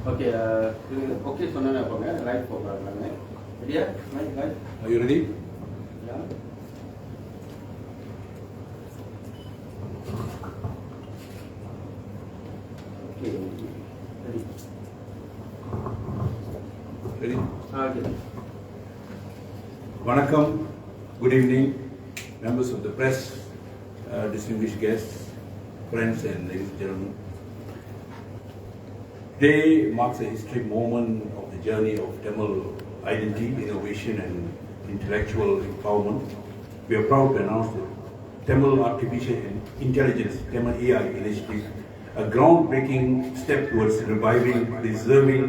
Okay, okay, so now I'm live program. Ready? Live. Are you ready? Yeah. Okay. Ready. Ready? Okay. Vanakkam, good evening, members of the press, distinguished guests, friends and ladies and gentlemen. Today marks a historic moment of the journey of Tamil identity, innovation and intellectual empowerment. We are proud to announce the Tamil Artificial Intelligence, Tamil AI initiative, a groundbreaking step towards reviving, preserving,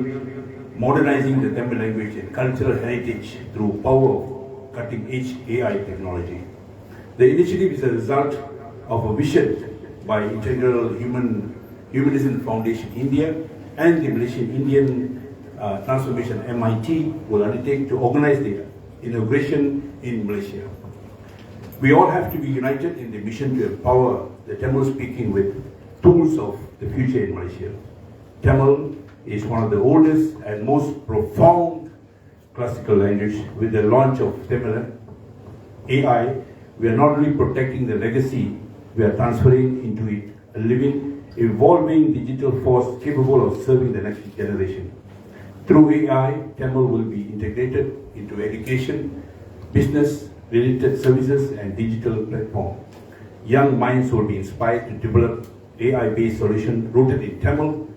modernizing the Tamil language and cultural heritage through power of cutting-edge AI technology. The initiative is a result of a vision by Integral Humanism Foundation India and the Malaysian Indian Transformation MIT will undertake to organize the inauguration in Malaysia. We all have to be united in the mission to empower the Tamil speaking with tools of the future in Malaysia. Tamil is one of the oldest and most profound classical language. With the launch of Tamil AI, we are not only protecting the legacy, we are transferring into it a living, evolving digital force capable of serving the next generation. Through AI, Tamil will be integrated into education, business, related services and digital platform. Young minds will be inspired to develop AI-based solutions rooted in Tamil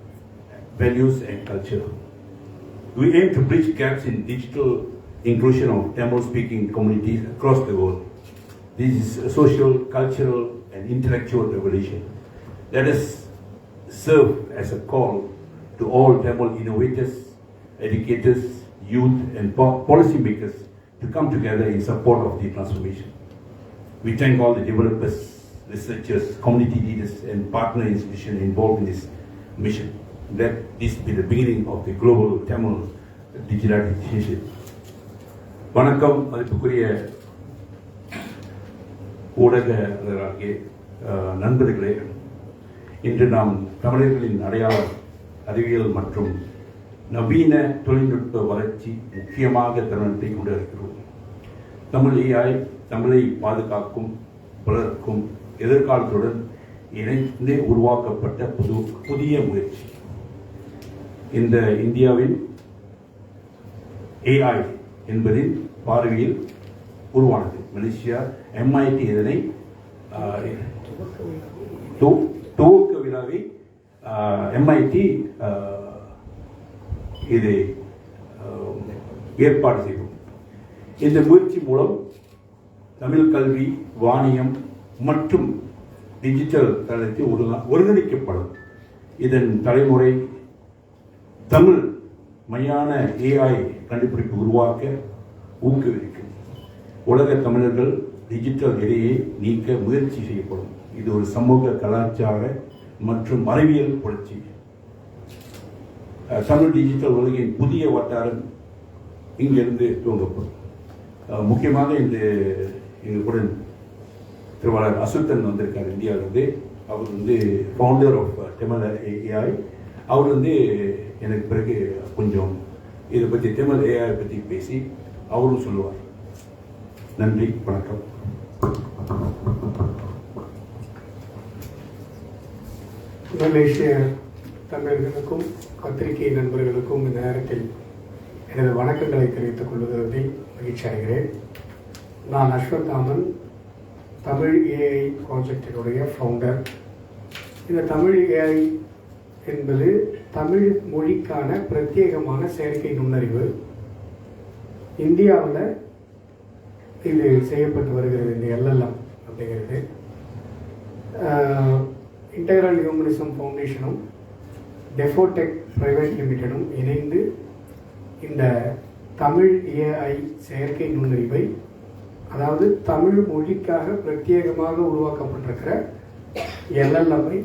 values and culture. We aim to bridge gaps in digital inclusion of Tamil-speaking communities across the world. This is a social, cultural and intellectual revolution. Let us serve as a call to all Tamil innovators, educators, youth and policymakers to come together in support of the transformation. We thank all the developers, researchers, community leaders and partner institutions involved in this mission. Let this be the beginning of the global Tamil digitalization. வணக்கம் மதிப்புக்குரிய ஊடகர்களாகிய நண்பர்களே, இன்று நாம் தமிழர்களின் அடையாளம், அறிவியல் மற்றும் நவீன தொழில்நுட்ப வளர்ச்சி முக்கியமாக தருணத்தை கொண்டிருக்கிறோம். தமிழ் AI தமிழை பாதுகாக்கும், வளர்க்கும் எதிர்காலத்துடன் இணைந்து உருவாக்கப்பட்ட புதிய முயற்சி. இந்த இந்தியாவின் AI என்பதின் பார்வையில் உருவானது. மலேசியா MIT இதனை துவக்க விழாவை MIT இதை ஏற்பாடு செய்வோம். இந்த முயற்சி மூலம் தமிழ் கல்வி, வாணியம் மற்றும் டிஜிட்டல் தளத்தில் ஒருங்கிணைக்கப்படும். இதன் தலைமுறை தமிழ் மையான AI கண்டுபிடிப்பு உருவாக்க ஊக்குவிக்கும். உலக தமிழர்கள் டிஜிட்டல் இடையே நீக்க முயற்சி செய்யப்படும். இது ஒரு சமூக, கலாச்சார மற்றும் அறிவியல் புரட்சி. தமிழ் டிஜிட்டல் உலகின் புதிய வட்டாரம் இங்கிருந்து துவங்கப்படும். முக்கியமாக இந்த எங்களுடன் திருவாளர் அசுத்தன் வந்திருக்கார் இந்தியாவிலிருந்து. அவர் ஃபவுண்டர் ஆஃப் தமிழ் AI. அவர் எனக்கு பிறகு கொஞ்சம் இதை பற்றி தமிழ் AI பற்றி பேசி அவரும் சொல்லுவார். நன்றி, வணக்கம். மலேசிய தமிழர்களுக்கும் பத்திரிகை நண்பர்களுக்கும் இந்த நேரத்தில் எனது வணக்கங்களை தெரிவித்துக் கொள்வதில் மகிழ்ச்சி அடைகிறேன். நான் அஸ்வத்தாமன், தமிழ் AI ப்ராஜெக்டினுடைய ஃபவுண்டர். இந்த தமிழ் AI என்பது தமிழ் மொழிக்கான பிரத்யேகமான செயற்கை நுண்ணறிவு. இந்தியாவில் இது செய்யப்பட்டு வருகிறது. இந்த LLM அப்படிங்கிறது இன்டெக்ரல் ஹியூமனிசம் ஃபவுண்டேஷனும் டெஃபோடெக் பிரைவேட் லிமிடெடும் இணைந்து இந்த தமிழ் AI செயற்கை நுண்ணறிவை, அதாவது தமிழ் மொழிக்காக பிரத்யேகமாக உருவாக்கப்பட்டிருக்கிற LLM-ஐ,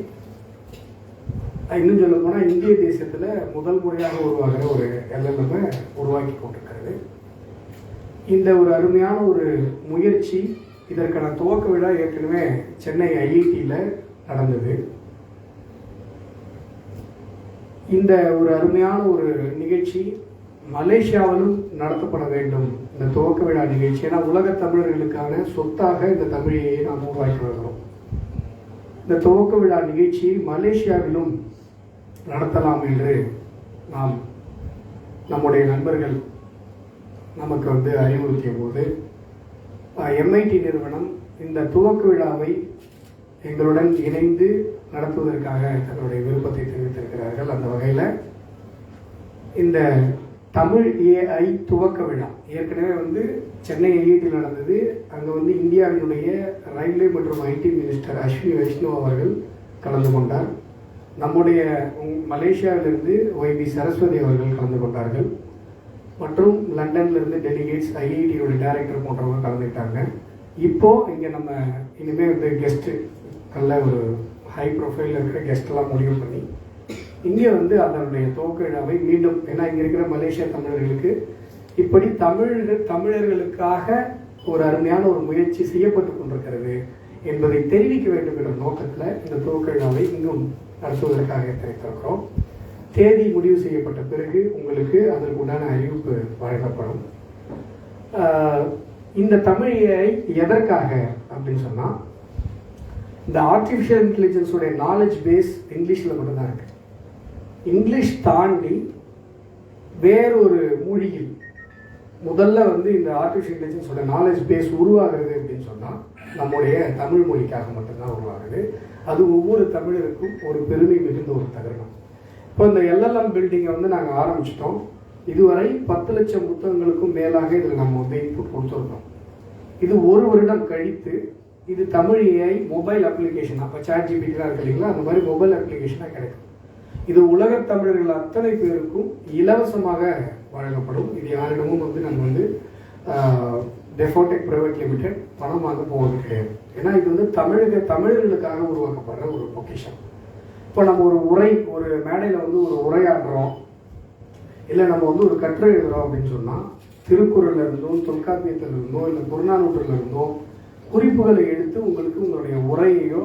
இன்னும் சொல்ல போனால் இந்திய தேசத்தில் முதல் முறையாக உருவாகிற ஒரு LLM-ஐ உருவாக்கி கொண்டிருக்கிறது. இந்த ஒரு அருமையான ஒரு முயற்சி, இதற்கான துவக்க விழா ஏற்கனவே சென்னை IIT-யில் நடந்தது. இந்த ஒரு அருமையான ஒரு நிகழ்ச்சி மலேசியாவிலும் நடத்தப்பட வேண்டும். இந்த துவக்க விழா நிகழ்ச்சி, ஏன்னா உலக தமிழர்களுக்கான சொத்தாக இந்த தமிழையை நாம் உருவாக்கி வருகிறோம். இந்த துவக்க விழா நிகழ்ச்சி மலேசியாவிலும் நடத்தலாம் என்று நாம் நம்முடைய நண்பர்கள் நமக்கு அறிவுறுத்திய போது எம்ஐடி நிறுவனம் இந்த துவக்க விழாவை எங்களுடன் இணைந்து நடத்துவதற்காக தங்களுடைய விருப்பத்தை தெரிவித்திருக்கிறார்கள். அந்த வகையில் இந்த தமிழ் ஏஐ துவக்க விழா ஏற்கனவே சென்னை ஐஐடியில் நடந்தது. அங்கே இந்தியாவினுடைய ரயில்வே மற்றும் ஐடி மினிஸ்டர் அஸ்வினி வைஷ்ணவ் அவர்கள் கலந்து கொண்டார். நம்முடைய மலேசியாவிலிருந்து ஒய்பி சரஸ்வதி அவர்கள் கலந்து கொண்டார்கள். மற்றும் லண்டன்லேருந்து டெலிகேட்ஸ், ஐஐடியோட டைரக்டர் போன்றவங்க கலந்துக்கிட்டாங்க. இப்போது இங்கே நம்ம இனிமேல் கெஸ்ட்டு நல்ல ஒரு ஹை ப்ரொஃபைலில் இருக்கிற கெஸ்டெல்லாம் முடிவு பண்ணி இங்கே அதனுடைய துவக்க விழாவை மீண்டும், ஏன்னா இங்கே இருக்கிற மலேசியா தமிழர்களுக்கு இப்படி தமிழர்களுக்காக ஒரு அருமையான ஒரு முயற்சி செய்யப்பட்டு கொண்டிருக்கிறது என்பதை தெரிவிக்க வேண்டும் என்ற நோக்கத்தில் இந்த துவக்க விழாவை இங்கும் நடத்துவதற்காக தெரிவித்திருக்கிறோம். தேதி முடிவு செய்யப்பட்ட பிறகு உங்களுக்கு அதற்கு உண்டான அறிவிப்பு வழங்கப்படும். இந்த தமிழை எதற்காக அப்படின்னு சொன்னால், இந்த ஆர்டிஃபிஷியல் இன்டெலிஜென்ஸோடைய நாலேஜ் பேஸ் இங்கிலீஷில் மட்டும்தான் இருக்கு. இங்கிலீஷ் தாண்டி வேறொரு மொழியில் முதல்ல இந்த ஆர்டிஃபிஷியல் இன்டெலிஜென்ஸோட நாலேஜ் பேஸ் உருவாகிறது அப்படின்னு சொன்னால் நம்முடைய தமிழ் மொழிக்காக மட்டும்தான் உருவாகுது. அது ஒவ்வொரு தமிழருக்கும் ஒரு பெருமை மிகுந்த ஒரு தருணம். இப்போ இந்த எல்எல்எம் பில்டிங்கை நாங்கள் ஆரம்பிச்சிட்டோம். இதுவரை 10 லட்சம் புத்தகங்களுக்கும் மேலாக இதில் நம்ம இன்புட் கொடுத்துருக்கோம். இது ஒரு வருடம் கழித்து இது தமிழ் ஏஐ மொபைல் அப்ளிகேஷன், அப்போ ChatGPTலாம் இருக்கு இல்லைங்களா, அந்த மாதிரி மொபைல் அப்ளிகேஷனாக கிடைக்கும். இது உலக தமிழர்கள் அத்தனை பேருக்கும் இலவசமாக வழங்கப்படும். இது யாரிடமும் நம்ம டெஃபோடெக் பிரைவேட் லிமிடெட் பணம் வாங்க போவது கிடையாது. ஏன்னா இது தமிழர்களுக்காக உருவாக்கப்படுற ஒரு பொக்கிஷன். இப்போ நம்ம ஒரு மேடையில் ஒரு உரையாடுறோம், இல்லை நம்ம ஒரு கட்டுரை எழுதுகிறோம் அப்படின்னு சொன்னால் திருக்குறளில் இருந்தோம், தொல்காப்பியத்தில் இருந்தோம், இல்லை புறநானூற்றில் இருந்தோம் குறிப்புகளை எடுத்து உங்களுக்கு உங்களுடைய உரையையோ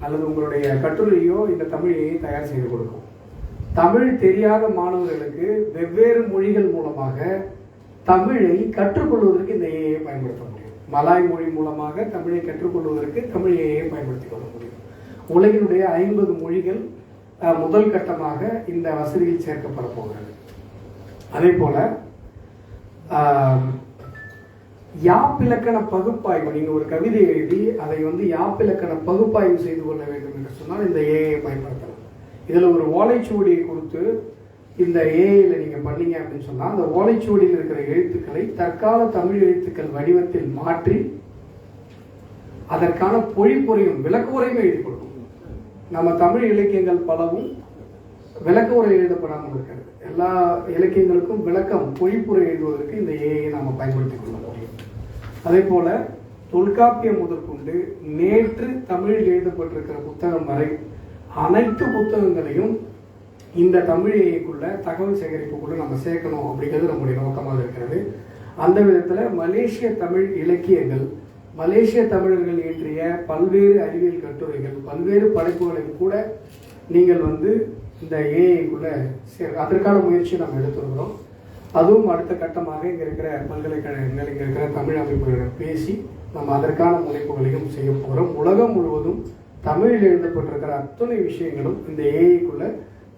அல்லது உங்களுடைய கட்டுரையோ இந்த தமிழையை தயார் செய்து கொடுக்கும். தமிழ் தெரியாத மாணவர்களுக்கு வெவ்வேறு மொழிகள் மூலமாக தமிழை கற்றுக்கொள்வதற்கு இந்த ஏஐயை பயன்படுத்த முடியும். மலாய் மொழி மூலமாக தமிழை கற்றுக்கொள்வதற்கு தமிழ் ஏஐயை பயன்படுத்திக் கொள்ள முடியும். உலகினுடைய 50 மொழிகள் முதல் கட்டமாக இந்த வசதியில் சேர்க்கப்பட போகிறது. அதே போல யாப்பிலக்கண பகுப்பாய்வு, நீங்கள் ஒரு கவிதை எழுதி அதை யாப்பிலக்கண பகுப்பாய்வு செய்து கொள்ள வேண்டும் என்று சொன்னால் இந்த ஏஐயை பயன்படுத்தலாம். இதில் ஒரு ஓலைச்சுவடியை கொடுத்து இந்த ஏஐயில் நீங்கள் பண்ணீங்க அப்படின்னு சொன்னால் அந்த ஓலைச்சுவடியில் இருக்கிற எழுத்துக்களை தற்கால தமிழ் எழுத்துக்கள் வடிவத்தில் மாற்றி அதற்கான பொழிப்புரையும் விளக்க உரையும் எழுதி கொடுக்கும். நம்ம தமிழ் இலக்கியங்கள் பலவும் விளக்க உரை எழுதப்படாமல் இருக்கிறது. எல்லா இலக்கியங்களுக்கும் விளக்கம் பொழிப்புரை எழுதுவதற்கு இந்த ஏஐயை நாம் பயன்படுத்திக் கொள்ள முடியும். அதே போல தொல்காப்பியம் முதற்கொண்டு நேற்று தமிழில் எழுதப்பட்டிருக்கிற புத்தகம் வரை அனைத்து புத்தகங்களையும் இந்த தமிழ் ஏஐக்குள்ள தகவல் சேகரிப்புக்குள்ள நம்ம சேர்க்கணும் அப்படிங்கிறது நம்முடைய நோக்கமாக இருக்கிறது. அந்த விதத்தில் மலேசிய தமிழ் இலக்கியங்கள், மலேசிய தமிழர்கள் இயற்றிய பல்வேறு அறிவியல் கட்டுரைகள், பல்வேறு படைப்புகளையும் கூட நீங்கள் இந்த ஏஐக்குள்ள அதற்கான முயற்சியை நம்ம எடுத்துருக்கிறோம். அதுவும் அடுத்த கட்டமாக இங்கே இருக்கிற பல்கலைக்கழகங்கள், இங்கே இருக்கிற தமிழ் அமைப்புகளிடம் பேசி நம்ம அதற்கான முனைப்புகளையும் செய்ய போகிறோம். உலகம் முழுவதும் தமிழில் எழுதப்பட்டிருக்கிற அத்தனை விஷயங்களும் இந்த ஏஐக்குள்ள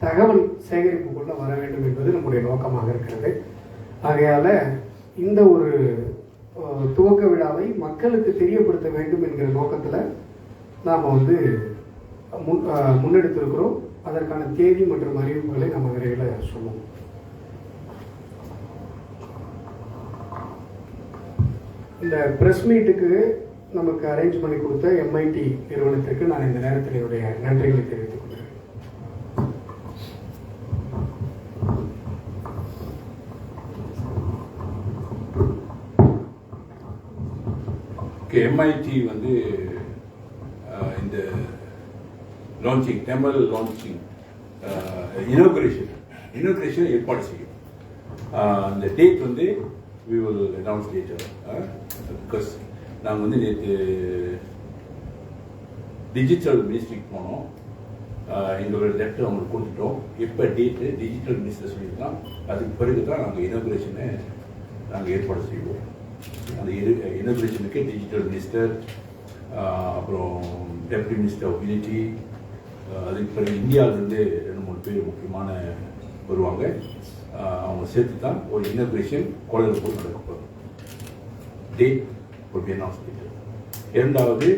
தகவல் சேகரிப்புக்குள்ள வர வேண்டும் என்பது நம்முடைய நோக்கமாக இருக்கிறது. ஆகையால் இந்த ஒரு துவக்க விழாவை மக்களுக்கு தெரியப்படுத்த வேண்டும் என்கிற நோக்கத்தில் நாம் முன்னெடுத்திருக்கிறோம். அதற்கான தேதி மற்றும் அறிவிப்புகளை நம்ம விரைவில் சொல்லுவோம். இந்த பிரஸ் மீட்டுக்கு நமக்கு அரேஞ்ச் பண்ணி கொடுத்த எம்ஐடி நிறுவனத்திற்கு நான் இந்த நேரத்தில் என்னுடைய நன்றிகளை தெரிவித்துக் கொள்கிறேன். எம்ஐடி இந்த லான்ச்சிங் தமிழ் லான்ச்சிங் இனோகிரேஷன் ஏற்பாடு செய்யும். அந்த date we will announce later because நாங்கள் நேற்று டிஜிட்டல் மினிஸ்ட்ரிக்கு போனோம். எங்களோட லெட்டர் அவங்களுக்கு கொடுத்துட்டோம். எப்போ டேட்டு டிஜிட்டல் மினிஸ்டர் சொல்லியிருக்கோம். அதுக்கு பிறகு தான் நாங்கள் இனாகுரேஷனை நாங்கள் ஏற்பாடு செய்வோம். அந்த இனாகுரேஷனுக்கு டிஜிட்டல் மினிஸ்டர், அப்புறம் டெப்டி மினிஸ்டர் ஆஃப் யூனிட்டி, அதுக்கு பிறகு இந்தியாவிலேருந்து 2-3 பேர் முக்கியமான வருவாங்க. அவங்க சேர்த்து தான் ஒரு இனாகுரேஷன் கோலாலம்பூர் நடக்கப்படும். Date will be announced later. இரண்டாவது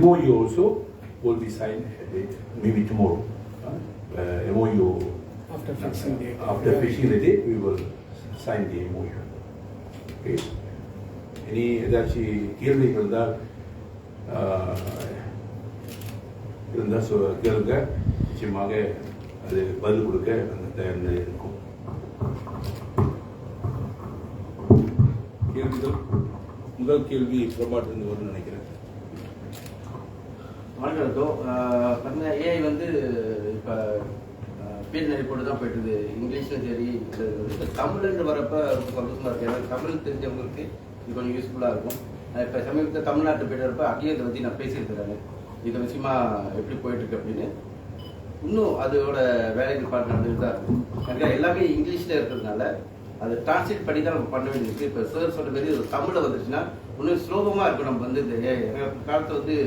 MOU also will be signed maybe tomorrow. MOU After fixing the date. After fixing the date, we will sign the MOU. Okay. இனி ஏதாச்சும் கேள்விகள் இருந்தால் கேளுங்க. நிச்சயமாக அது பதில் கொடுக்க நாங்கள் தயார் இருக்கும். கேள்விகள்? முதல் கேள்வி பிரபாட்டிலிருந்து வரும்னு நினைக்கிறேன். வணக்கம். பார்த்தீங்கன்னா ஏஐ வந்து இப்போ பீட் போட்டு தான் போயிட்டுது. இங்கிலீஷ்லையும் சரி, தமிழ்னு வரப்ப ரொம்ப சந்தோஷமாக இருக்குது. ஏன்னா தமிழ் தெரிஞ்சவங்களுக்கு இது கொஞ்சம் யூஸ்ஃபுல்லாக இருக்கும். இப்போ சமீபத்தில் தமிழ்நாட்டு போயிட்டு அங்கேயும் இதை பற்றி நான் பேசியிருக்கிறேன். இது விஷயமா எப்படி போயிட்டுருக்கு அப்படின்னு. இன்னும் அதோட வேலைகள் பாட்டு நடந்துட்டு தான் இருக்கும். எனக்கு எல்லாமே இங்கிலீஷில் இருக்கிறதுனால அது டிரான்ஸ்லேட் பண்ணி தான் நம்ம பண்ண வேண்டியிருக்கு. இப்போ சார் சொன்ன மாரி தமிழில் வந்துச்சுன்னா இன்னும் சுலபமாக இருக்கும். நம்ம வந்து இந்த காலத்தில் வந்து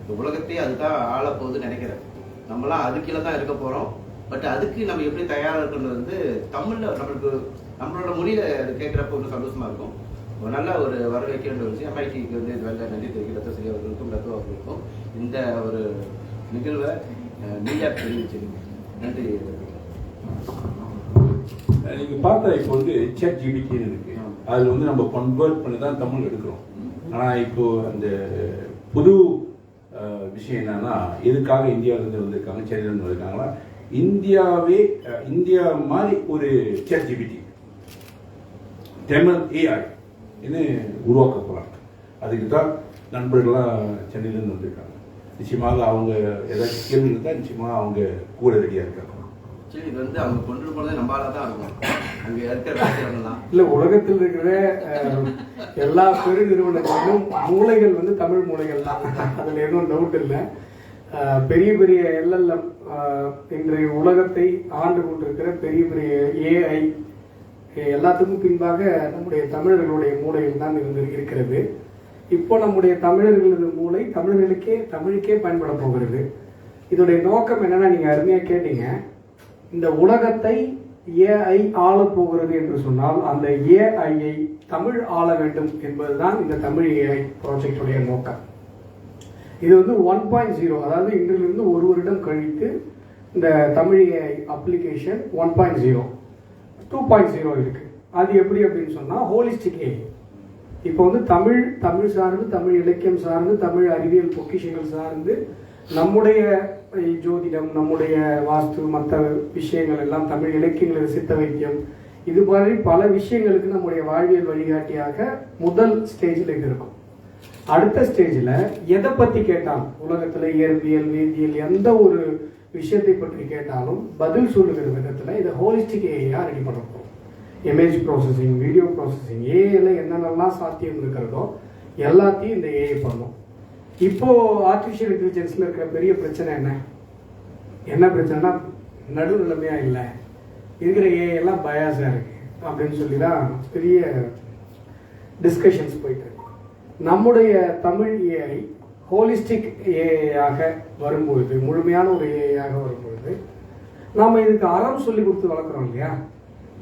இந்த உலகத்தையே அதுதான் ஆள போகுதுன்னு நினைக்கிறேன். நம்மளாம் அது கீழே தான் இருக்க போகிறோம். பட் அதுக்கு நம்ம எப்படி தயாராக இருக்குன்றது வந்து தமிழில் நம்மளுக்கு நம்மளோட மொழியில் அது கேட்குறப்ப இன்னும் சந்தோஷமாக இருக்கும். ஒரு நல்ல ஒரு வரவேற்கின்ற விஷயம். MIT-க்கு வந்து இது வேலை நன்றி தெரிவிக்க ரத்தசரி அவர்களுக்கும் ரத்து அவர்களுக்கும் இந்த ஒரு நிகழ்வை மீடியா தெரிவிச்சிருக்கீங்க. நன்றி. நீங்கள் பார்த்தா இப்போ வந்து சேட் ஜிபிடின்னு இருக்கு. அதில் வந்து நம்ம கன்வெர்ட் பண்ணி தான் தமிழ் எடுக்கிறோம். ஆனால் இப்போ அந்த புது விஷயம் என்னன்னா, எதுக்காக இந்தியாவிலேருந்து வந்திருக்காங்க, சென்னையிலேருந்து வந்திருக்காங்களா, இந்தியா மாதிரி ஒரு சேட் ஜிபிடி தமிழ் AI என்ன உருவாக்க போகிறாங்க. அதுக்கு தான் நண்பர்கள்லாம் சென்னையிலேருந்து வந்திருக்காங்க. நிச்சயமாக அவங்க ஏதாச்சும் கேள்வி இருந்தால் நிச்சயமாக அவங்க கூட ரெடியாக இருக்காங்க. இது வந்து அவங்க கொண்டு போனதே நம்பால தான் இருக்கும். அங்கே இருக்கிற வேலைகள்லாம் இல்லை, உலகத்தில் இருக்கிற எல்லா பெரு நிறுவனங்களிலும் மூளைகள் வந்து தமிழ் மூளைகள் தான். அதில் எதுவும் டவுட் இல்லை. பெரிய பெரிய LLM இன்றைய உலகத்தை ஆண்டு கொண்டிருக்கிற பெரிய பெரிய AI எல்லாத்துக்கும் பின்பாக நம்முடைய தமிழர்களுடைய மூளையில் தான் இருக்கிறது. இப்போ நம்முடைய தமிழர்களது மூளை தமிழுக்கே பயன்பட போகிறது. இதோடைய நோக்கம் என்னன்னா, நீங்க அருமையா கேட்டீங்க. இந்த உலகத்தை AI ஆள போகிறது என்று சொன்னால் அந்த AI-ஐ தமிழ் ஆள வேண்டும் என்பதுதான் இந்த தமிழ் AI ப்ராஜெக்டுடைய நோக்கம். இது வந்து 1.0, அதாவது இன்றிலிருந்து ஒரு வருடம் கழித்து இந்த தமிழ் AI அப்ளிகேஷன் 1.0, 2.0 இருக்கு. அது எப்படி அப்படின்னு சொன்னா ஹோலிஸ்டிக் AI. இப்போ வந்து தமிழ் சார்ந்து, தமிழ் இலக்கியம் சார்ந்து, தமிழ் அறிவியல் பொக்கிஷங்கள் சார்ந்து நம்முடைய ஜோதிடம், நம்முடைய வாஸ்து, மற்ற விஷயங்கள் எல்லாம், தமிழ் இலக்கியங்கள், சித்த வைத்தியம், இது மாதிரி பல விஷயங்களுக்கு நம்முடைய வாழ்வியல் வழிகாட்டியாக முதல் ஸ்டேஜில் இது இருக்கும். அடுத்த ஸ்டேஜில் எதை பற்றி கேட்டாலும், உலகத்தில் இயற்பியல், வேதியியல், எந்த ஒரு விஷயத்தை பற்றி கேட்டாலும் பதில் சொல்லுகிற விதத்தில் இதை ஹோலிஸ்டிக் ஏஐயா ரெடி பண்ண போகிறோம். இமேஜ் ப்ராசஸிங், வீடியோ ப்ராசஸிங், ஏஐல என்னென்னலாம் சாத்தியம் இருக்கிறதோ எல்லாத்தையும் இந்த ஏஐ பண்ணும். இப்போ ஆர்டிஃபிஷியல் இன்டெலிஜென்ஸ்ல இருக்கிற பெரிய பிரச்சனை என்ன பிரச்சனைனா, நடுநிலைமையா இல்லை, இருக்கிற ஏஐ எல்லாம் பயாஸா இருக்கு அப்படின்னு சொல்லி தான் பெரிய டிஸ்கஷன்ஸ் போயிட்டு இருக்கு. நம்முடைய தமிழ் ஏஐ ஹோலிஸ்டிக் ஏஐயாக வரும்பொழுது, முழுமையான ஒரு ஏஐயாக வரும்பொழுது, நாம் இதுக்கு அறம் சொல்லி கொடுத்து வளர்க்குறோம் இல்லையா,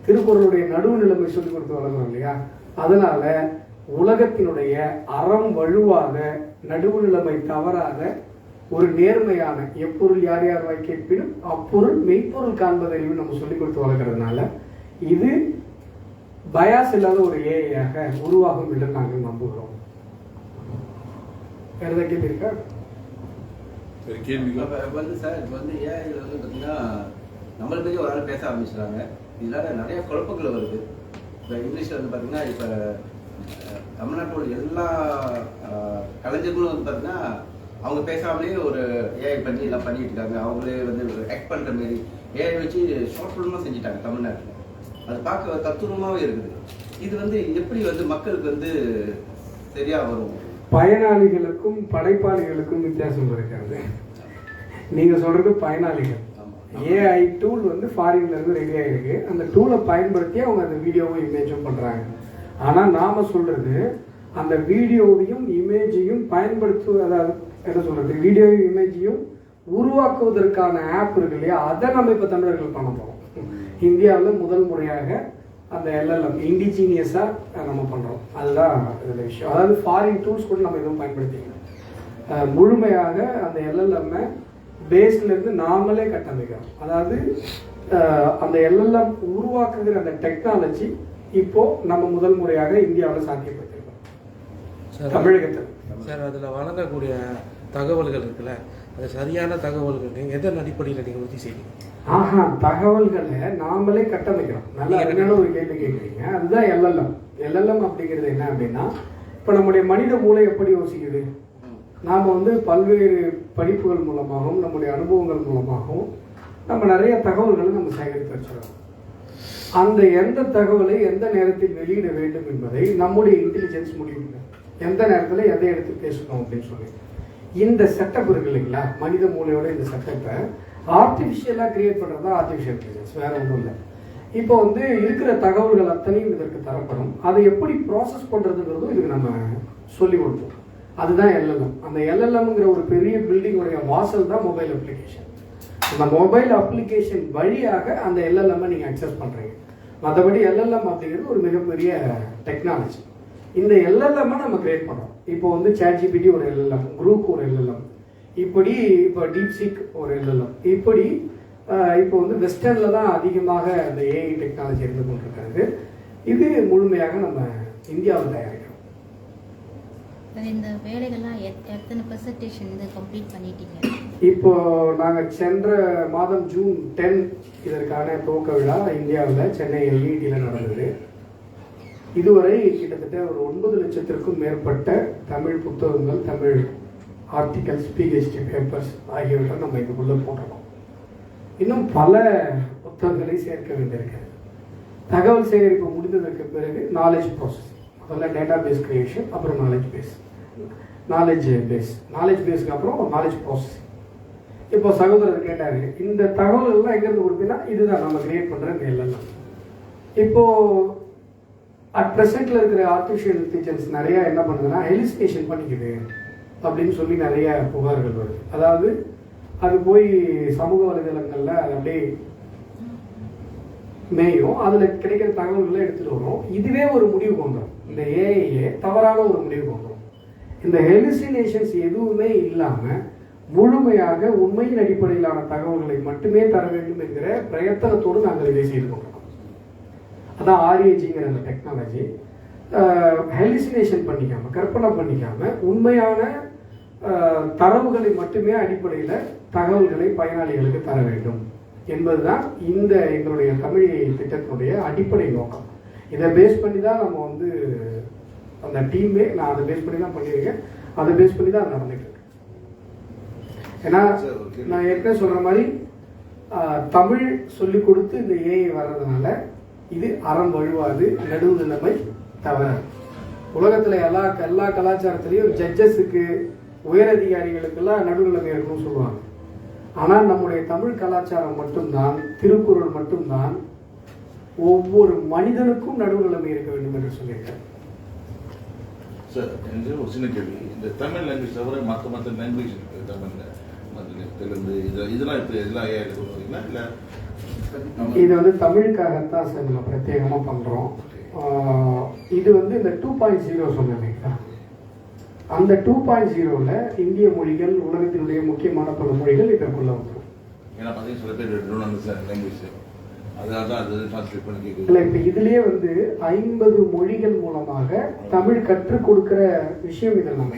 திருக்குறளுடைய நடுவு நிலைமை சொல்லி கொடுத்து வளர்க்குறோம் இல்லையா. அதனால உலகத்தினுடைய அறம் வழுவாத, நடுவு நிலைமை தவறாத, ஒரு நேர்மையான, எப்பொருள் யார் யார் வாய் கேட்பினும் அப்பொருள் மெய்ப்பொருள் காண்பதறிவு நம்ம சொல்லிக் கொடுத்து வளர்க்கறதுனால இது பயாஸ் இல்லாத ஒரு ஏஐயாக உருவாகும் என்று நாங்கள் நம்புகிறோம். வேற ஏதாவது கேள்வி இருக்கா? வந்து சார், இப்போ வந்து ஏஐல வந்து பார்த்தீங்கன்னா நம்மளுக்கு ஒரு ஆள் பேச ஆரம்பிச்சுறாங்க. இதனால நிறைய குழப்பங்கள் வருது. இப்போ இங்கிலீஷில் வந்து பார்த்தீங்கன்னா, இப்போ தமிழ்நாட்டோட எல்லா கலைஞர்களும் வந்து பார்த்தீங்கன்னா அவங்க பேசாமலே ஒரு ஏஐ பண்ணி எல்லாம் பண்ணிட்டு இருக்காங்க. அவங்களே வந்து ஆக்ட் பண்ணுற மாரி ஏஐ வச்சு ஷார்ட் ஃபிலிமாக செஞ்சுட்டாங்க தமிழ்நாட்டில். அது பார்க்க தத்துவமாகவே இருக்குது. இது வந்து எப்படி வந்து மக்களுக்கு வந்து சரியாக வரும்? பயனாளிகளுக்கும் படைப்பாளிகளுக்கும் வித்தியாசம் இருக்கிறது. நீங்கள் சொல்கிறது பயனாளிகள். ஏஐ டூல் வந்து ஃபாரின்ல இருந்து ரெடி ஆகிருக்கு. அந்த டூலை பயன்படுத்தி அவங்க அந்த வீடியோவும் இமேஜும் பண்ணுறாங்க. ஆனால் நாம் சொல்கிறது அந்த வீடியோவையும் இமேஜையும் அதாவது என்ன சொல்கிறது, வீடியோவையும் இமேஜையும் உருவாக்குவதற்கான ஆப் இருக்கு இல்லையா, அதை நம்ம இப்போ தமிழர்கள் பண்ண போகிறோம். இந்தியாவில் முதல் முறையாக அந்த எல்எல்எம் இண்டிஜீனியஸாக நம்ம பண்ணுறோம். அதுதான் இதில் விஷயம். அதாவது ஃபாரின் டூல்ஸ் கூட நம்ம எதுவும் பயன்படுத்திக்கணும். முழுமையாக அந்த எல்எல்எம்மை பேஸ்லேருந்து நாமளே கட்டமைக்கிறோம். அதாவது அந்த எல்எல்எம் உருவாக்குகிற அந்த டெக்னாலஜி இப்போது நம்ம முதல் முறையாக இந்தியாவில் சாத்தியப்படுத்திருக்கோம் தமிழகத்தில். சார், அதில் வழங்கக்கூடிய தகவல்கள் இருக்குல்ல, அது சரியான தகவல்கள் எதன் அடிப்படையில் நீங்கள் உறுதி செய்வீங்க? தகவல்களை நாமளே கட்டமைக்கிறோம். நல்ல அருமையான ஒரு கேள்வி கேட்குறீங்க. அதுதான் எல்எல்எம். எல்எல்எம் அப்படிங்கிறது என்ன அப்படின்னா, இப்போ நம்முடைய மனித மூளை எப்படி யோசிக்குது, நாம் வந்து பல்வேறு படிப்புகள் மூலமாகவும் நம்முடைய அனுபவங்கள் மூலமாகவும் நம்ம நிறைய தகவல்களை நம்ம சேகரித்து வச்சுருக்கோம். அந்த எந்த தகவலை எந்த நேரத்தில் வெளியிட வேண்டும் என்பதை நம்முடைய இன்டெலிஜென்ஸ் முடிவு எந்த நேரத்தில் எதை எடுத்து பேசணும் அப்படின்னு சொல்லி. இந்த செட்டப் இருக்கு இல்லைங்களா, மனித மூளையோட இந்த செட்டப்பை ஆர்டிஃபிஷியலாக கிரியேட் பண்ணுறது தான் ஆர்டிஃபிஷியல் இன்டெலிஜென்ஸ், வேறு ஒன்றும் இல்லை. இப்போ வந்து இருக்கிற தகவல்கள் அத்தனையும் இதற்கு தரப்படும். அதை எப்படி ப்ராசஸ் பண்ணுறதுங்கிறதும் இதுக்கு நம்ம சொல்லி கொடுப்போம். அதுதான் எல்எல்எம். அந்த எல்எல்எம்ங்கிற ஒரு பெரிய பில்டிங்குடைய வாசல் தான் மொபைல் அப்ளிகேஷன். அந்த மொபைல் அப்ளிகேஷன் வழியாக அந்த எல்எல்எம்மை நீங்கள் அக்சஸ் பண்ணுறீங்க. மற்றபடி எல்எல்எம் அப்படிங்கிறது ஒரு மிகப்பெரிய டெக்னாலஜி. இந்த எல்எல்எம்மை நம்ம கிரியேட் பண்ணுறோம். இப்போ வந்து ChatGPT ஒரு எல்எல்எம், குரூப் ஒரு எல்எல்எம், இப்படி இப்போ டீப்சீக் ஒரு எல்எல்எம், இப்படி இப்போ வந்து வெஸ்டர்னில் தான் அதிகமாக அந்த ஏஐ டெக்னாலஜி இருந்து கொண்டிருக்கிறது. இது முழுமையாக நம்ம இந்தியாவில் தயாரிக்கிறோம். இந்த வேலைகள்லாம் எத்தனை பெர்சன்டேஜ் வந்து கம்ப்ளீட் பண்ணிட்டீங்க? இப்போ நாங்கள் சென்ற மாதம் ஜூன் 10 இதற்கான துவக்க விழா இந்தியாவில் சென்னை எல்இடியில் நடந்தது. இதுவரை கிட்டத்தட்ட ஒரு 9 லட்சத்திற்கும் மேற்பட்ட தமிழ் புத்தகங்கள், தமிழ் ஆர்டிகல்ஸ், பிஹெச்டி பேப்பர்ஸ் ஆகியவற்றை நம்ம இதுக்குள்ளே போட்டுருக்கோம். இன்னும் பல புத்தகங்களை சேர்க்க வேண்டியிருக்கிறது. தகவல் சேகரிப்பு முடிந்ததற்கு பிறகு நாலேஜ் ப்ராசஸ், முதல்ல டேட்டா பேஸ் கிரியேஷன், அப்புறம் நாலேஜ் பேஸ்க்கு அப்புறம் நாலேஜ் ப்ராசஸ். இப்போ சகோதரர் கேட்டார், இந்த தகவல்கள்லாம் எங்கேருந்து கொடுத்தீங்கன்னா இதுதான் நம்ம கிரியேட் பண்ணுற இந்த எல்லாம். இப்போது அட் ப்ரெசென்ட்டில் இருக்கிற ஆர்டிஃபிஷியல் இன்டெலிஜென்ஸ் நிறையா என்ன பண்ணுதுன்னா ஹெலிசினேஷன் பண்ணிக்குது அப்படின்னு சொல்லி நிறைய புகார்கள் வருது. அதாவது அது போய் சமூக வலைதளங்களில் அது அப்படியே மேயும், அதில் கிடைக்கிற தகவல்களை எடுத்துகிட்டு வரும். இதுவே ஒரு முடிவு வந்துடும், இந்த ஏஐயே தவறான ஒரு முடிவு வந்துடும். இந்த ஹெலிசினேஷன்ஸ் எதுவுமே இல்லாமல் முழுமையாக உண்மையின் அடிப்படையிலான தகவல்களை மட்டுமே தர வேண்டும் என்கிற பிரயத்தனத்தோடு நாங்கள் இதை செய்து கொண்டிருக்கோம். அதான் ஆர்ஏஜிங்கிற அந்த டெக்னாலஜி. ஹெலிசினேஷன் பண்ணிக்காமல், கற்பனை பண்ணிக்காமல் உண்மையான தரவுகளை மட்டுமே அடிப்படையில் தகவல்களை பயனாளிகளுக்கு தர வேண்டும் என்பதுதான் இந்த எங்களுடைய தமிழ் திட்டத்தினுடைய அடிப்படை நோக்கம். இதை பேஸ் பண்ணி தான் நம்ம வந்து அந்த டீமே, நான் அதை பேஸ் பண்ணி தான் பண்ணியிருக்கேன், அதை பேஸ் பண்ணி தான் நடந்துட்டு இருக்கு. ஏன்னா நான் ஏற்கனவே சொல்கிற மாதிரி தமிழ் சொல்லி கொடுத்து இந்த ஏஐ வர்றதுனால இது அறம் வழுவாது, நடுவுநிலைமை தவிர. உலகத்தில் எல்லா கலாச்சாரத்திலையும் ஜட்ஜஸுக்கு, உயரதிகாரிகளுக்கெல்லாம் நடுநிலைமை இருக்கணும்னு சொல்லுவாங்க. ஆனால் நம்முடைய தமிழ் கலாச்சாரம் மட்டும்தான், திருக்குறள் மட்டும்தான் ஒவ்வொரு மனிதனுக்கும் நடுநிலைமை இருக்க வேண்டும் என்று சொல்லியிருக்காரு. சார், எனக்கு ஒரு சின்ன கேள்வி. இந்த தமிழ் லாங்குவேஜ் தவிர மற்ற லாங்குவேஜ் இருக்குது, தமிழில், தெலுங்கு, இதெல்லாம் இப்போ எல்லாம் ஏஐ கொடுக்குறீங்களா? இல்லை இது வந்து தமிழுக்காகத்தான் சார் நம்ம பிரத்யேகமாக பண்ணுறோம். இது வந்து இந்த 2.0 சொன்னீங்களா, அந்த 2.0ல இந்திய மொழிகள், உலகத்தினுடைய முக்கியமான பல மொழிகள் இதற்குள்ள வந்துடும். ஏன்னா பார்த்தீங்கன்னா சில பேர் லாங்குவேஜ் அதனால தான் அது டிரான்ஸ்லேட் பண்ணி கேட்குது. இல்லை, இப்போ இதுலேயே வந்து 50 மொழிகள் மூலமாக தமிழ் கற்றுக் கொடுக்குற விஷயம் இதில் நம்ம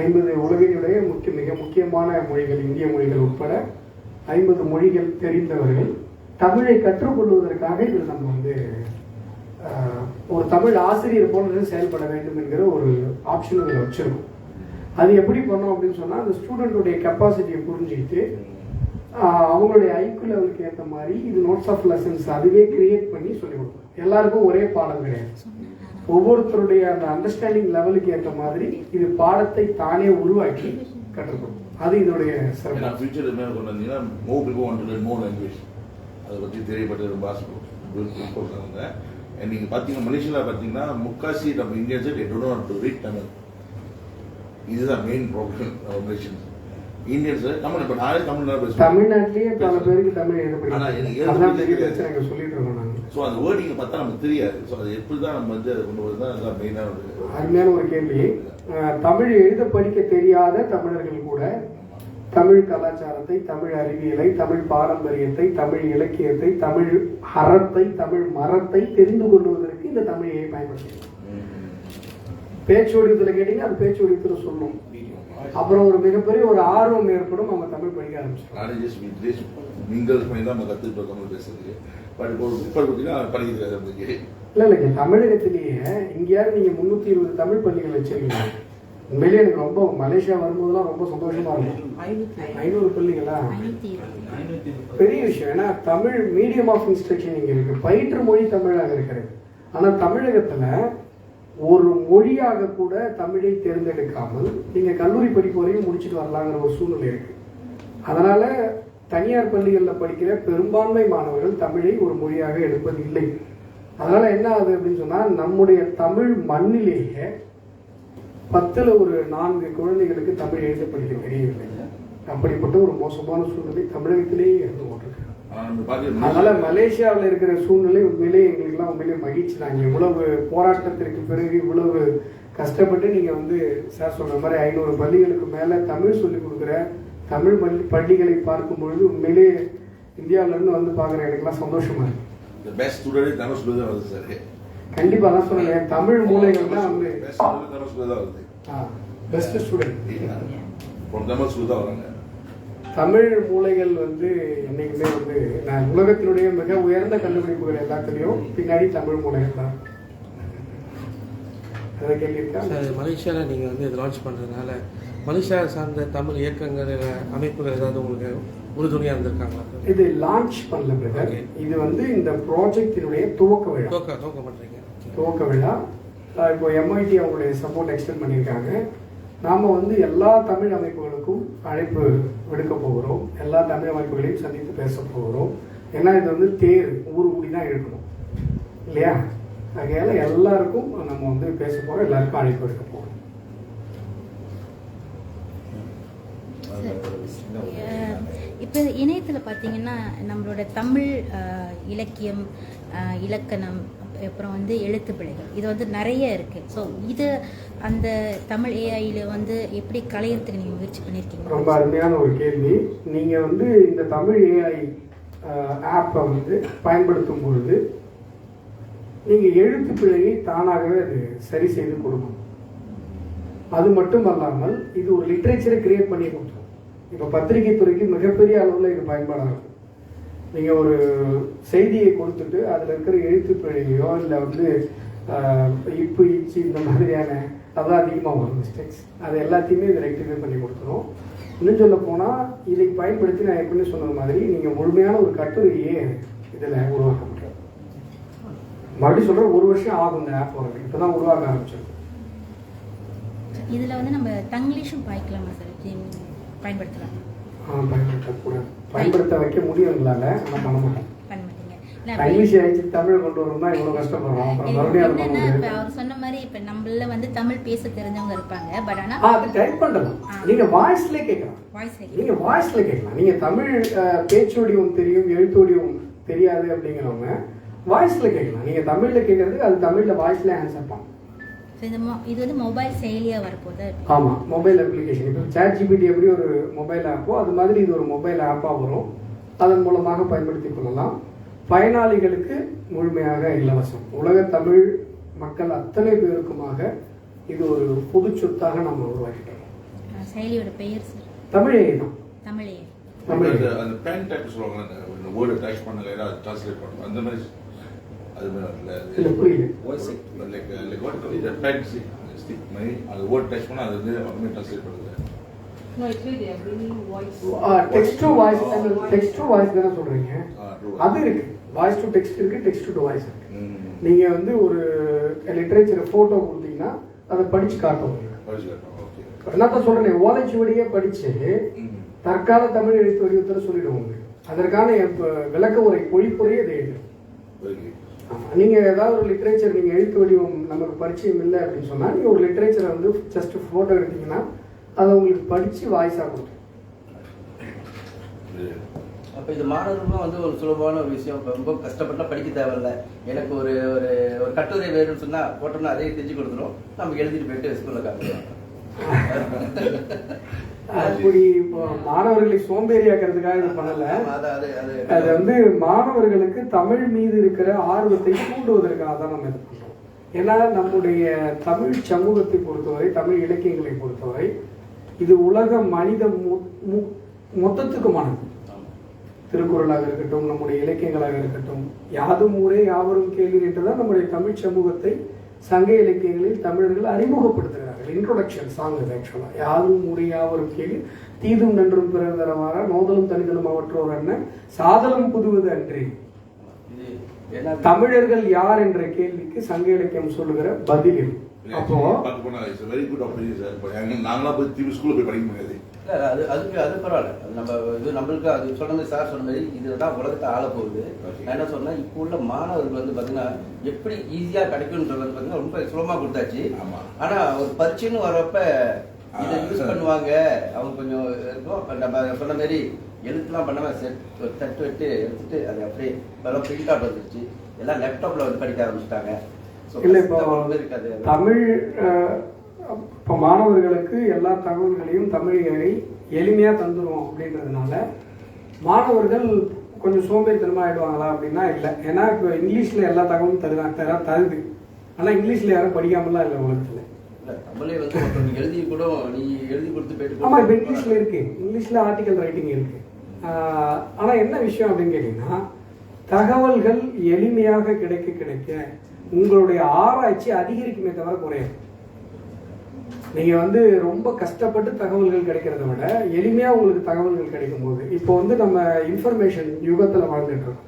50 உலகினுடைய மிக முக்கியமான மொழிகள், இந்திய மொழிகள் உட்பட 50 மொழிகள் தெரிந்தவர்கள் தமிழை கற்றுக்கொள்வதற்காக இதில் நம்ம வந்து ஒரு தமிழ் ஆசிரியர் போல செயல்பட வேண்டும் என்கிற ஒரு ஆப்ஷன் இதில் வச்சிருக்கோம். அது எப்படி பண்ணோம் அப்படின்னு சொன்னால், அந்த ஸ்டூடெண்ட்டுடைய கெப்பாசிட்டியை புரிஞ்சுக்கிட்டு அவங்களுடைய ஐக்யூ லெவலுக்கு ஏற்ற மாதிரி இது நோட்ஸ் ஆஃப் லெசன்ஸ் அதுவே கிரியேட் பண்ணி சொல்லிக் கொடுக்கும். எல்லாருக்கும் ஒரே பாடம் கிடையாது, ஒவ்வொருத்தருடைய அந்த அண்டர்ஸ்டாண்டிங் லெவலுக்கு ஏற்ற மாதிரி இது பாடத்தை தானே உருவாக்கி கற்றுக் கொடுக்கும். அது இதோடைய ஏன்னா சிறப்பு. ஃபியூச்சர் என்ன கொண்டு வந்தீங்கன்னா more people want to learn more language. அதை பற்றி தெரியப்பட்டு ரொம்ப ஆசைப்படுறாங்க. நீங்கள் பார்த்தீங்கன்னா மலேசியாவில் பார்த்தீங்கன்னா முக்காசி நம்ம இந்தியன்ஸை they don't want to read Tamil. இதுதான் main problem Malaysians. Indians Tamil இப்போ நானே தமிழ் தான் பேசுவேன். தமிழ்நாட்டிலேயே பல பேருக்கு தமிழ் எழுத ஆனா எனக்கு படிக்கும். எழுத அதான் பெரிய தெரியாது. பிரச்சனை இங்க சொல்லிட்டு இருக்கோம் நாங்கள். ஸோ அந்த வேர்டிங்கை பார்த்தா நமக்கு தெரியாது. ஸோ அது எப்படி தான் நம்ம வந்து அதை கொண்டு வருது தான் அதுதான் மெயினான ஒரு அருமையான ஒரு கேள்வி. தமிழ் எழுத படிக்க தெரியாத தமிழர்கள் கூட தமிழ் கலாச்சாரத்தை, தமிழ் அறிவியலை, தமிழ் பாரம்பரியத்தை, தமிழ் இலக்கியத்தை, தமிழ் அறத்தை, தமிழ் மரத்தை தெரிந்து கொள்வதற்கு இந்த தமிழையை பயன்படுத்தலாம். பேச்சு வடிவத்தில் கேட்டீங்கன்னா அது பேச்சு வடிவத்தில் சொல்லும். அப்புறம் ஒரு மிகப்பெரிய ஒரு ஆர்வம் ஏற்படும், அவங்க தமிழ் படிக்க ஆரம்பிச்சிடும். நானே ஜஸ்ட் நீங்கள் பண்ணி தான் நம்ம கற்றுக்கிட்டோம் தமிழ் பேசுறது. பட் இப்போ ஒரு புத்தகம் பார்த்தீங்கன்னா படிக்கிறது நம்மளுக்கு இல்லைங்க, தமிழகத்திலேயே எங்கேயாவது நீங்கள் 320 தமிழ் பள்ளிகள் வச்சிருக்கீங்க. உண்மையிலேயே எனக்கு ரொம்ப மலேசியா வரும்போதெல்லாம் ரொம்ப சந்தோஷமா இருக்கும். 500 பள்ளிகளா பெரிய விஷயம். ஏன்னா தமிழ் மீடியம் ஆஃப் இன்ஸ்ட்ரக்ஷன் இங்கே இருக்கு, பயிற்று மொழி தமிழாக இருக்கிறது. ஆனால் தமிழகத்தில் ஒரு மொழியாக கூட தமிழை தேர்ந்தெடுக்காமல் நீங்கள் கல்லூரி படிப்பு வரையும் முடிச்சுட்டு வரலாங்கிற ஒரு சூழ்நிலை இருக்கு. அதனால தனியார் பள்ளிகளில் படிக்கிற பெரும்பான்மை மாணவர்கள் தமிழை ஒரு மொழியாக எடுப்பது இல்லை. அதனால என்ன ஆகுது அப்படின்னு சொன்னால், நம்முடைய தமிழ் மண்ணிலேயே 10ல் ஒரு 4 குழந்தைகளுக்கு தமிழ் எழுத படிக்க தெரியவில்லை. அப்படிப்பட்ட ஒரு மோசமான சூழ்நிலை தமிழகத்திலேயே இருந்து கொண்டிருக்கு. அதனால மலேசியாவில் இருக்கிற சூழ்நிலை உண்மையிலேயே எங்களுக்குலாம் உண்மையிலேயே மகிழ்ச்சி தான். இவ்வளவு போராட்டத்திற்கு பிறகு இவ்வளவு கஷ்டப்பட்டு நீங்கள் வந்து சார் சொன்ன மாதிரி 500 பள்ளிகளுக்கு மேலே தமிழ் சொல்லிக் கொடுக்குற தமிழ் பள்ளிகளை பார்க்கும் பொழுது உண்மையிலேயே இந்தியாவிலேருந்து வந்து பார்க்குற எனக்குலாம் சந்தோஷமா இருக்கு. பெஸ்ட் ஸ்டூடெண்ட் தமிழ் ஸ்கூல் தான் வருது சார். கண்டிப்பாக தான் சொல்லுங்கள், தமிழ் மூலைகள் தான் வந்து தமிழ் ஸ்கூல் தான் வருது. பெஸ்ட் ஸ்டூடெண்ட் தமிழ் ஸ்கூல் தான் வராங்க. தமிழ் மூளைகள் வந்து என்னைக்குமே வந்து நான் உலகத்தினுடைய மிக உயர்ந்த கண்டுபிடிப்புகள் எல்லாத்துலேயும் பின்னாடி தமிழ் மூளைகள் தான். அதை கேள்வியிருக்கா சார், மலேசியாவில் நீங்கள் வந்து இது லான்ச் பண்ணுறதுனால மலேசியா சார்ந்த தமிழ் இயக்கங்கள் அமைப்புகள் ஏதாவது உங்களுக்கு உறுதுணையாக இருந்திருக்காங்களா? இது லான்ச் பண்ணல பிரதர். இது வந்து இந்த ப்ராஜெக்டினுடைய துவக்க விழா. துவக்க பண்ணுறீங்க. துவக்க விழா இப்போ எம்ஐடி அவங்களுடைய சப்போர்ட் எக்ஸ்டெண்ட் பண்ணியிருக்காங்க. நாம் வந்து எல்லா தமிழ் அமைப்புகளுக்கும் அழைப்பு விடுக்க போகிறோம். எல்லா தமிழ் அமைப்புகளையும் சந்தித்து பேச போகிறோம். ஏன்னா இது வந்து தேர் ஊர் கூடி தான் இருக்கணும் இல்லையா? ஆகையால எல்லாருக்கும் நம்ம வந்து பேச போகிறோம், எல்லாருக்கும் அழைப்பு விடுக்க போகிறோம். இப்போ இணையத்தில் பார்த்தீங்கன்னா நம்மளோட தமிழ் இலக்கியம், இலக்கணம், அப்புறம் வந்து எழுத்து பிழைகள் இது வந்து நிறைய இருக்குது. ஸோ இது அந்த தமிழ் ஏஐயில் வந்து எப்படி களையறதுக்கு நீங்கள் முயற்சி பண்ணியிருக்கீங்க? ரொம்ப அருமையான ஒரு கேள்வி. நீங்கள் வந்து இந்த தமிழ் ஏஐ ஆப்பை வந்து பயன்படுத்தும் பொழுது நீங்கள் எழுத்து பிழையை தானாகவே அது சரி செய்து கொடுக்கும். அது மட்டும் அல்லாமல் இது ஒரு லிட்ரேச்சரை கிரியேட் பண்ணி கொடுத்துரும். இப்போ பத்திரிகை துறைக்கு மிகப்பெரிய அளவில் இது பயன்பாடாக இருக்கும். நீங்கள் ஒரு செய்தியை கொடுத்துட்டு அதில் இருக்கிற எழுத்து பிழையோ இல்லை வந்து இப்பு இச்சு இந்த மாதிரியான அதான் அதிகமாக வரும் மிஸ்டேக்ஸ், அது எல்லாத்தையுமே இது ரெக்டிஃபை பண்ணி கொடுத்துரும். இன்னும் சொல்ல போனால் இதை பயன்படுத்தி நான் ஏற்கனவே சொன்ன மாதிரி நீங்கள் முழுமையான ஒரு கட்டுரையே இதில் உருவாக்க முடியும். மறுபடியும் சொல்கிறேன், 1 வருஷம் ஆகும் இந்த ஆப் வரது. இப்போ தான் உருவாக்க ஆரம்பிச்சிருக்கு. இதில் வந்து நம்ம தங்கிலீஷும் பாய்க்கலாமா சார்? பயன்படுத்தலாம்? பயன்படுத்தக்கூடாது. பயன்படுத்த வைக்க முடியும் எங்களால், ஆனால் பண்ண மாட்டோம். இங்கிலீஷ் ஆயிடுச்சு தமிழ் கொண்டு வரணும்னா இவ்வளோ கஷ்டப்படுறோம். மறுபடியும் அவர் சொன்ன மாதிரி இப்போ நம்மள வந்து தமிழ் பேச தெரிஞ்சவங்க இருப்பாங்க. பட் ஆனால் அது டைப் பண்ணலாம். நீங்கள் வாய்ஸ்லேயே கேட்கலாம். நீங்கள் வாய்ஸில் கேட்கலாம். நீங்கள் தமிழ் பேச்சோடியும் தெரியும், எழுத்தோடியும் தெரியாது அப்படிங்கிறவங்க வாய்ஸில் கேட்கலாம். நீங்கள் தமிழில் கேட்கறதுக்கு அது தமிழில் வாய்ஸில் ஆன்சர் பண்ணலாம். இது வந்து மொபைல் செயலியாக வரப்போகுது. ஆமாம், மொபைல் அப்ளிகேஷன். இப்போ ChatGPT எப்படி ஒரு மொபைல் ஆப்போ அது மாதிரி இது ஒரு மொபைல் ஆப்பாக வரும். அதன் மூலமாக பயன்படுத்தி கொள்ளலாம். பயனாளிகளுக்கு முழுமையாக இலவசம். உலக தமிழ் மக்கள் அத்தனை பேருக்குமாக இது ஒரு பொது சொத்தாக நம்ம உருவாக்கிட்டோம். செயலியோட பெயர் சார் தமிழே தான். தமிழே அந்த பேன் டைப் சொல்லுவாங்க, அந்த வேர்டு டைப் பண்ணல ஏதாவது ட்ரான்ஸ்லேட் பண்ணுவோம் அந்த மாதிரி. அது இல்லை புரியல. Like what call it pan stick மாதிரி அது வேர்ட் டைப் பண்ணா அது வந்து ஆட்டோமேட்டிக்கா ட்ரான்ஸ்லேட் பண்ணுது. Text to voice, text to voice தானே சொல்றீங்க? அது இருக்கு. வாய்ஸ் டு டெக்ஸ்ட் இருக்கு, டெக்ஸ்ட் டு வாய்ஸ் இருக்கு. நீங்க வந்து ஒரு லிட்டரேச்சர் போட்டோ கொடுத்தீங்கன்னா அதை படிச்சு காட்டும். படிச்சு காட்டும். ஓகே. என்னத்த சொல்றேன், ஓலைச்சுவடியே படிச்சு தற்கால தமிழ் எழுத்து வடிவத்தில் சொல்லிடுவோங்க. அதற்கான விளக்க உரை பொழிப்புரையே இது எழுது. நீங்க ஏதாவது ஒரு லிட்ரேச்சர், நீங்க எழுத்து வடிவம் நமக்கு பரிச்சயம் இல்லை அப்படின்னு சொன்னா நீங்க ஒரு லிட்ரேச்சரை வந்து ஜஸ்ட் போட்டோ எடுத்தீங்கன்னா அதை உங்களுக்கு படிச்சு வாய்ஸா கொடுக்கும். அப்போ இது மாணவர்களும் வந்து ஒரு சுலபமான ஒரு விஷயம். ரொம்ப கஷ்டப்பட்டா படிக்க தேவையில்லை. எனக்கு ஒரு ஒரு ஒரு கட்டுரை வேணும்னு சொன்னா போட்டோம்னா அதே செஞ்சு கொடுத்துரும், நம்ம எழுதிட்டு போயிட்டு ஸ்கூல்ல காட்டுறோம். அப்படி இப்போ மாணவர்களை சோம்பேறியாக்கிறதுக்காக இது பண்ணல. அது வந்து மாணவர்களுக்கு தமிழ் மீது இருக்கிற ஆர்வத்தை தூண்டுவதற்காக தான் நம்ம இது பண்றோம். ஏன்னா நம்முடைய தமிழ் சமூகத்தை பொறுத்தவரை, தமிழ் இலக்கியங்களை பொறுத்தவரை இது உலக மனித மொத்தத்துக்குமானது. திருக்குறளாக இருக்கட்டும், நம்முடைய இலக்கியங்களாக இருக்கட்டும், யாதும் ஊரே யாவரும் கேள்வி என்றுதான் நம்முடைய தமிழ் சமூகத்தை சங்க இலக்கியங்களில் தமிழர்கள் அறிமுகப்படுத்துகிறார்கள். இன்ட்ரோடக்ஷன் சாங் இது ஆக்சுவலா. யாதும் ஊரே யாவரும் கேள்வி, தீதும் நன்றும் பிறர் தரவாரா, நோதலும் தனிதலும் அவற்றோர் என்ன, சாதலம் புதுவது அன்றி. தமிழர்கள் யார் என்ற கேள்விக்கு சங்க இலக்கியம் சொல்லுகிற பதில். அப்போ நாங்களா போய் ஸ்கூல்ல போய் படிக்க முடியாது. அது பரவாயில்ல. அது நம்ம இது நம்மளுக்கு அது சொன்ன மாதிரி சார் சொன்ன மாதிரி இதுதான் உலகத்தை ஆள போகுது. நான் என்ன சொன்னா, இப்போ உள்ள மாணவர்கள் வந்து பாத்தீங்கன்னா எப்படி ஈஸியா கிடைக்கும்ன்றது வந்து பாத்தீங்கன்னா ரொம்ப சுலமா கொடுத்தாச்சு. ஆனா ஒரு பரீட்சைன்னு வரப்ப இதை யூஸ் பண்ணுவாங்க. அவங்க கொஞ்சம் இருக்கும். நம்ம சொன்ன மாதிரி எழுத்துலாம் பண்ணாம தட்டு வெட்டு எடுத்துட்டு அது அப்படியே பிரிண்ட் அவுட் வந்துருச்சு. எல்லாம் லேப்டாப்ல வந்து படிக்க ஆரம்பிச்சுட்டாங்க. இல்லை, இப்போ தமிழ் இப்போ மாணவர்களுக்கு எல்லா தகவல்களையும் தமிழை எளிமையாக தந்துடும் அப்படின்றதுனால மாணவர்கள் கொஞ்சம் சோம்பேறித்தனமாக ஆகிடுவாங்களா அப்படின்னா இல்லை. ஏன்னா இப்போ இங்கிலீஷில் எல்லா தகவலும் தருது. ஆனால் இங்கிலீஷில் யாரும் படிக்காமலாம் இல்லை உலகத்தில். தமிழை வந்து எழுதி கூட நீ எழுதி கொடுத்து போயிட்டு. ஆமாம், இப்போ இங்கிலீஷில் இருக்கு, இங்கிலீஷில் ஆர்டிக்கல் ரைட்டிங் இருக்கு. ஆனால் என்ன விஷயம் அப்படின்னு கேட்டிங்கன்னா, தகவல்கள் எளிமையாக கிடைக்க உங்களுடைய ஆராய்ச்சி அதிகரிக்குமே தவிர குறையாது. நீங்கள் வந்து ரொம்ப கஷ்டப்பட்டு தகவல்கள் கிடைக்கிறத விட எளிமையாக உங்களுக்கு தகவல்கள் கிடைக்கும் போது, இப்போ வந்து நம்ம இன்ஃபர்மேஷன் யுகத்தில் வாழ்ந்துட்டு இருக்கோம்.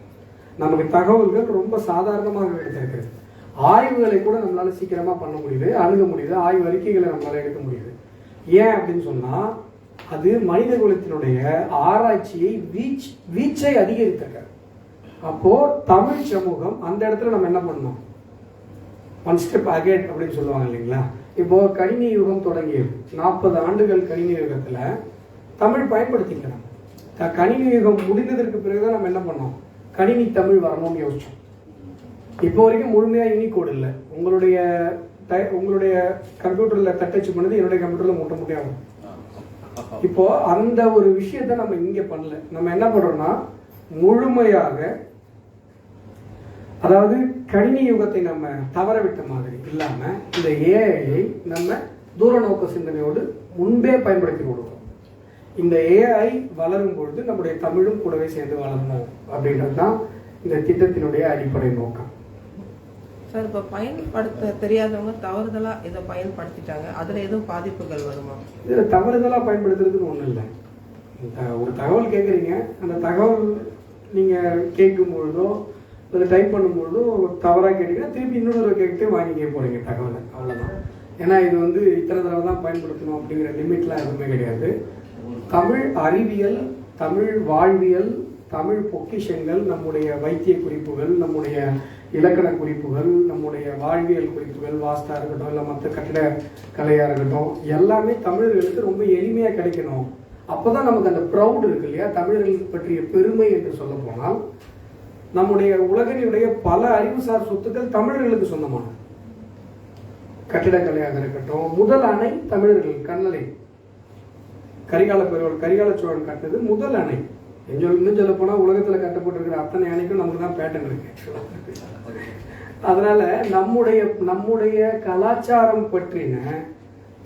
நமக்கு தகவல்கள் ரொம்ப சாதாரணமாக கிடைச்சிருக்கிறது. ஆய்வுகளை கூட நம்மளால சீக்கிரமாக பண்ண முடியுது, அணுக முடியுது. ஆய்வு அறிக்கைகளை நம்மளால எடுக்க முடியுது. ஏன் அப்படின்னு சொன்னால், அது மனித குலத்தினுடைய ஆராய்ச்சியை வீச்சை அதிகரித்திருக்காரு. அப்போ தமிழ் சமூகம் அந்த இடத்துல நம்ம என்ன பண்ணோம், ஒன் ஸ்டெப் அகேட் அப்படின்னு சொல்லுவாங்க இல்லைங்களா. இப்போ கணினி யுகம் தொடங்கியது. 40 ஆண்டுகள் கணினி யுகத்துல தமிழ் பயன்படுத்திக்கிறோம். கணினி யுகம் முடிந்ததற்கு பிறகுதான் நம்ம என்ன பண்ணோம், கணினி தமிழ் வரணும்னு யோசிச்சோம். இப்போ வரைக்கும் முழுமையா யூனிகோடு இல்லை. உங்களுடைய கம்ப்யூட்டர்ல தட்டச்சு பண்ணது என்னுடைய கம்ப்யூட்டர்ல மூட்ட முடியாது. இப்போ அந்த ஒரு விஷயத்த நம்ம இங்க பண்ணல. நம்ம என்ன பண்றோம்னா, முழுமையாக, அதாவது கணினி யுகத்தை நம்ம தவறவிட்ட மாதிரி இல்லாம இந்த ஏஐயை நம்ம தூர நோக்க சிந்தனையோடு முன்பே பயன்படுத்தி கொடுக்கிறோம். இந்த ஏஐ வளரும் பொழுது நம்முடைய தமிழும் கூடவே சேர்ந்து வளரணும் அப்படின்றது தான் இந்த திட்டத்தினுடைய அடிப்படை நோக்கம். சார், இப்போ பயன்படுத்த தெரியாதவங்க தவறுதலா இதை பயன்படுத்திட்டாங்க, அதுல எதுவும் பாதிப்புகள் வருமா? இதுல தவறுதலா பயன்படுத்துறதுன்னு ஒண்ணும் இல்லை. ஒரு தகவல் கேட்குறீங்க, அந்த தகவல் நீங்க கேட்கும் பொழுதோ அதை டைப் பண்ணும்பொழுதோ தவறாக கேட்டீங்கன்னா திருப்பி இன்னொரு தடவை கேட்டு வாங்கிக்க போறீங்க தகவலை, அவ்வளோதான். ஏன்னா இது வந்து இத்தனை தடவை தான் பயன்படுத்தணும் அப்படிங்கிற லிமிட்லாம் எதுவுமே கிடையாது. தமிழ் அறிவியல், தமிழ் வாழ்வியல், தமிழ் பொக்கிஷங்கள், நம்முடைய வைத்திய குறிப்புகள், நம்முடைய இலக்கண குறிப்புகள், நம்முடைய வாழ்வியல் குறிப்புகள், வாஸ்தா இருக்கட்டும், இல்லை மற்ற கட்டிட கலையாக இருக்கட்டும், எல்லாமே தமிழர்களுக்கு ரொம்ப எளிமையாக கிடைக்கணும். அப்போ தான் நமக்கு அந்த ப்ரௌட் இருக்கு இல்லையா, தமிழர்கள் பற்றிய பெருமை என்று சொல்ல போனால், நம்முடைய உலகினுடைய பல அறிவுசார் சொத்துக்கள் தமிழர்களுக்கு சொந்தமானது. கட்டிடக்கலையாக இருக்கட்டும், முதல் அணை தமிழர்கள், கண்ணலை, கரிகால பெருவள், கரிகால சோழன் கட்டினது முதல் அணை. இன்னும் சொல்ல போனால் உலகத்தில் கட்டப்பட்டிருக்கிற அத்தனை அணைக்கும் நமக்கு தான் பேட்டன் இருக்கு. அதனால நம்முடைய கலாச்சாரம் பற்றின